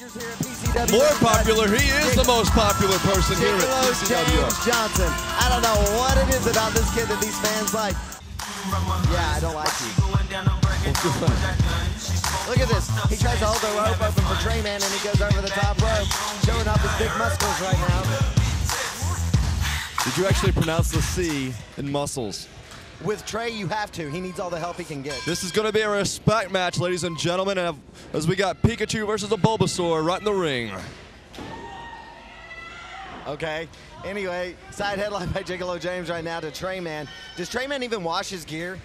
More popular. He is the most popular person here at PCW. James Johnson. I don't know what it is about this kid that these fans like. Yeah, I don't like you. Look at this. He tries to hold the rope open for Trey Man, and he goes over the top rope, showing off his big muscles right now. Did you actually pronounce the C in muscles? With Trey, you have to. He needs all the help he can get. This is going to be a respect match, ladies and gentlemen, as we got Pikachu versus a Bulbasaur right in the ring. Okay. Anyway, side headlock by Jiggle-O James right now to Trey Man. Does Trey Man even wash his gear?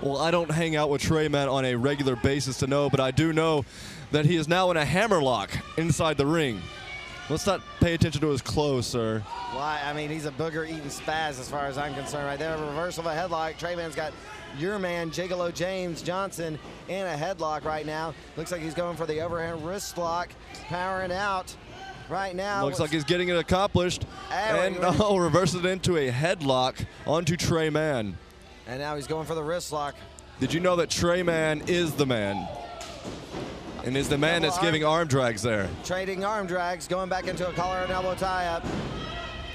Well, I don't hang out with Trey Man on a regular basis to know, but I do know that he is now in a hammerlock inside the ring. Let's not pay attention to his clothes, sir. Why? I mean, he's a booger-eating spaz as far as I'm concerned right there. A reversal of a headlock. Trey Man's got your man, Jiggle-O James Johnson, in a headlock right now. Looks like he's going for the overhand wrist lock, powering out right now. Looks like he's getting it accomplished. And no, reverses it into a headlock onto Trey Man. And now he's going for the wrist lock. Did you know that Trey Man is the man? And is the man that's giving arm drags there. Trading arm drags, going back into a collar and elbow tie-up.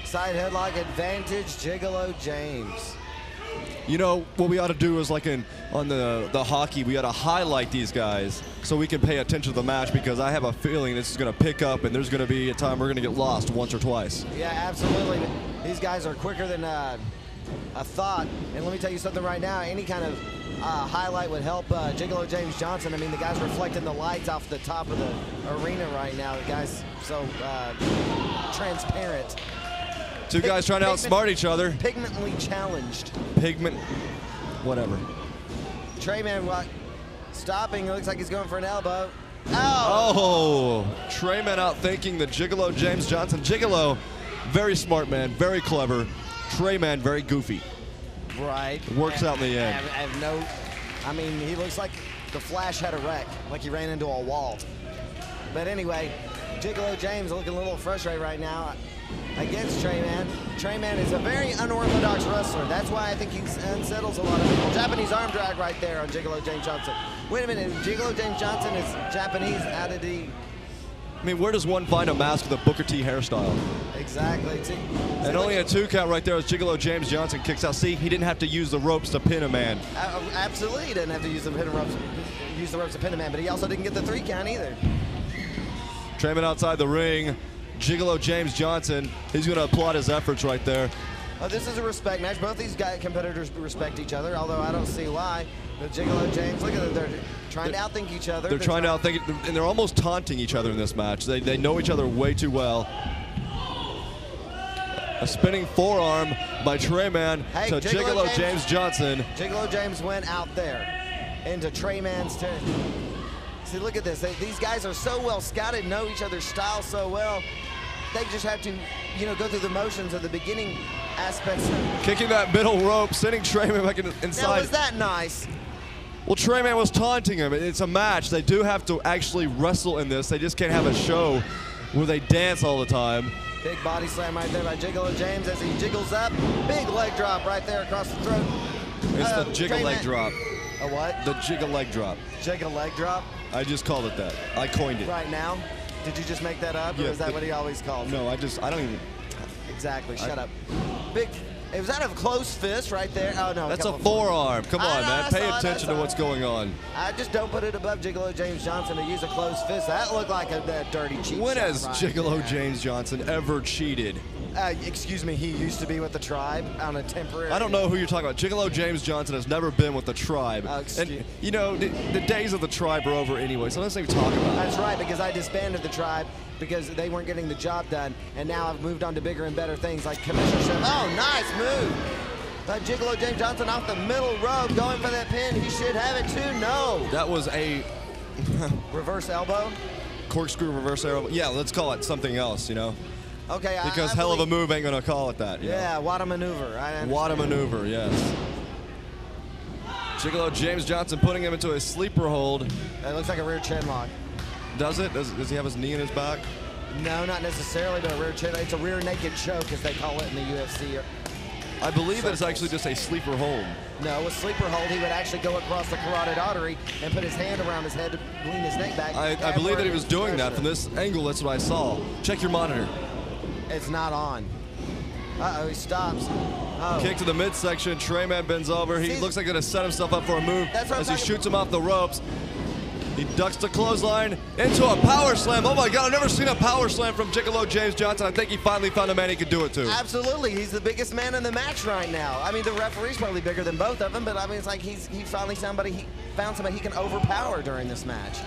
Side headlock advantage, Jiggle-O James. You know, what we ought to do is like on the hockey, we ought to highlight these guys so we can pay attention to the match, because I have a feeling this is going to pick up and there's going to be a time we're going to get lost once or twice. Yeah, absolutely. These guys are quicker than a thought. And let me tell you something right now, any kind of highlight would help Jiggle-O James Johnson. I mean, the guy's reflecting the lights off the top of the arena right now. The guy's so transparent. Two guys trying to outsmart each other. Pigmentally challenged. Whatever. Trey Man stopping. Looks like he's going for an elbow. Oh! Trey Man outthinking the Jiggle-O James Johnson. Jiggle-O, very smart man, very clever. Trey Man, very goofy. Right. Works out in the end. I mean, he looks like the Flash had a wreck, like he ran into a wall. But anyway, Jiggle-O James looking a little frustrated right now against Trey Man. Trey Man is a very unorthodox wrestler. That's why I think he unsettles a lot of people. Japanese arm drag right there on Jiggle-O James Johnson. Wait a minute, Jiggle-O James Johnson is Japanese. How did he? I mean, where does one find a mask with a Booker T hairstyle? Exactly. And only a 2 count right there as Jiggle-O James Johnson kicks out. See, he didn't have to use the ropes to pin a man. Absolutely, he didn't have to use the ropes to pin a man, but he also didn't get the 3 count either. Trey Man outside the ring. Jiggle-O James Johnson, he's going to applaud his efforts right there. This is a respect match. Both these competitors respect each other, although I don't see why. But Jiggle-O James, look at them. They're trying to outthink each other. They're trying to outthink it, and they're almost taunting each other in this match. They know each other way too well. A spinning forearm by Trey Man to Jiggle-O James Johnson. Jiggle-O James went out there into Trey Man's turn. See, look at this. These guys are so well scouted, know each other's style so well. They just have to, go through the motions of the beginning aspects. Kicking that middle rope, sending Trey Man back inside. Now, was that nice? Well, Trey Man was taunting him. It's a match. They do have to actually wrestle in this. They just can't have a show where they dance all the time. Big body slam right there by Jiggle-O James as he jiggles up. Big leg drop right there across the throat. It's the jiggle leg drop. A what? The jiggle leg drop. Jiggle leg drop? I just called it that. I coined it. Right now? Did you just make that up, or is that what he always calls it? No, I don't even. Exactly, shut up. Was that a closed fist right there? Oh, no. That's a forearm. Come on, man. Pay attention to what's going on. I just don't put it above Jiggle-O James Johnson to use a closed fist. That looked like a dirty cheat. When has Jiggle-O James Johnson ever cheated? Excuse me, he used to be with the Tribe on a temporary... I don't know who you're talking about. Jiggle-O James Johnson has never been with the Tribe. And, the days of the Tribe are over anyway, so let's not even talk about it. That's right, because I disbanded the Tribe because they weren't getting the job done, and now I've moved on to bigger and better things like Commissioner. Oh, nice move. Jiggle-O James Johnson off the middle rope, going for that pin. He should have it too. No. That was a... reverse elbow? Corkscrew reverse elbow. Yeah, let's call it something else, Okay, because hell of a move ain't gonna call it that. Yeah, what a maneuver. What a maneuver, yes. Jiggle-O James Johnson putting him into a sleeper hold. It looks like a rear chin lock. Does it? Does he have his knee in his back? No, not necessarily, but a rear chin. It's a rear naked choke, as they call it in the UFC. I believe it's actually just a sleeper hold. No, with sleeper hold, he would actually go across the carotid artery and put his hand around his head to lean his neck back. I believe that he was doing that from this angle. That's what I saw. Check your monitor. It's not on. Uh-oh, he stops. Oh. Kick to the midsection. Trey Man bends over. He looks like he's going to set himself up for a move as he shoots him off the ropes. He ducks the clothesline into a power slam. Oh my God, I've never seen a power slam from Jiggle-O James Johnson. I think he finally found a man he could do it to. Absolutely, he's the biggest man in the match right now. I mean, the referee's probably bigger than both of them, but I mean, it's like he finally found somebody he can overpower during this match.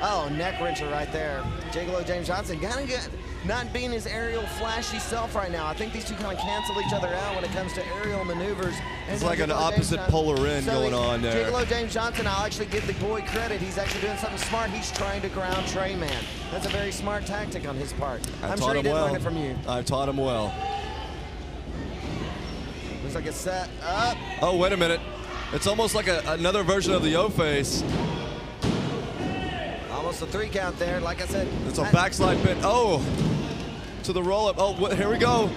Oh, neck wrencher right there. Jiggle-O James Johnson kind of good. Not being his aerial flashy self right now. I think these two kind of cancel each other out when it comes to aerial maneuvers. It's like an opposite polar end going on there. Jiggle-O James Johnson, I'll actually give the boy credit. He's actually doing something smart. He's trying to ground Trey Man. That's a very smart tactic on his part. I'm sure he didn't learn it from you. I've taught him well. Looks like it's set up. Oh, wait a minute. It's almost like another version of the O-face. Almost a 3 count there, like I said. It's a backslide pin. Oh, to the roll-up. Oh, here we go.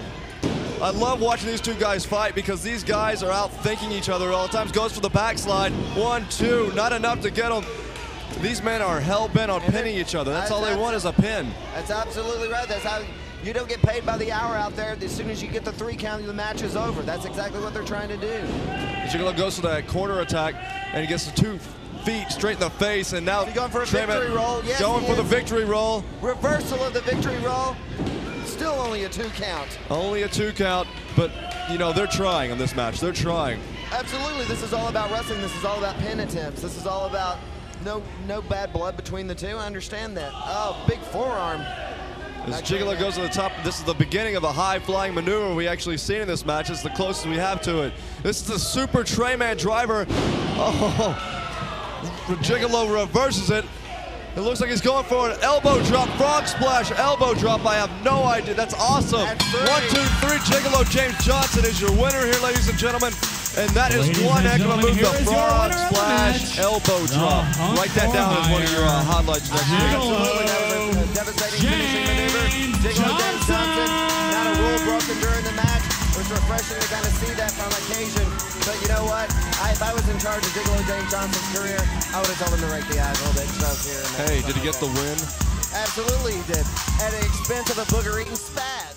I love watching these two guys fight because these guys are out thinking each other all the time. Goes for the backslide. 1, 2, not enough to get them. These men are hell-bent on pinning each other. That's all they want is a pin. That's absolutely right. That's how you don't get paid by the hour out there. As soon as you get the 3 count, the match is over. That's exactly what they're trying to do. Jiggle-O goes for that corner attack, and he gets the 2 feet straight in the face, and now going for a victory roll. Yes, going for the victory roll. Reversal of the victory roll. Still only a 2 count. Only a 2 count, but you know they're trying on this match. They're trying. Absolutely, this is all about wrestling. This is all about pin attempts. This is all about no bad blood between the two. I understand that. Oh, big forearm. As Jiggle-O goes to the top, this is the beginning of a high-flying maneuver we actually seen in this match. It's the closest we have to it. This is the super Trey Man driver. Oh. Jiggle-O reverses it. It looks like he's going for an elbow drop, frog splash, elbow drop. I have no idea. That's awesome. 1, 2, 3. Jiggle-O James Johnson is your winner here, ladies and gentlemen. And that is one heck of a move, the frog splash, elbow drop. Write that down as one of your highlights next week. Absolutely, that was a devastating finishing maneuver. Jiggle-O James Johnson, not a rule broken during the match. It was refreshing to kind of see that on occasion. But you know what? If I was in charge of Jiggle-O James Johnson's career, I would have told him to rake the eyes a little bit. Here and there. Hey, did he get the win? Absolutely he did. At the expense of a booger-eating spaz.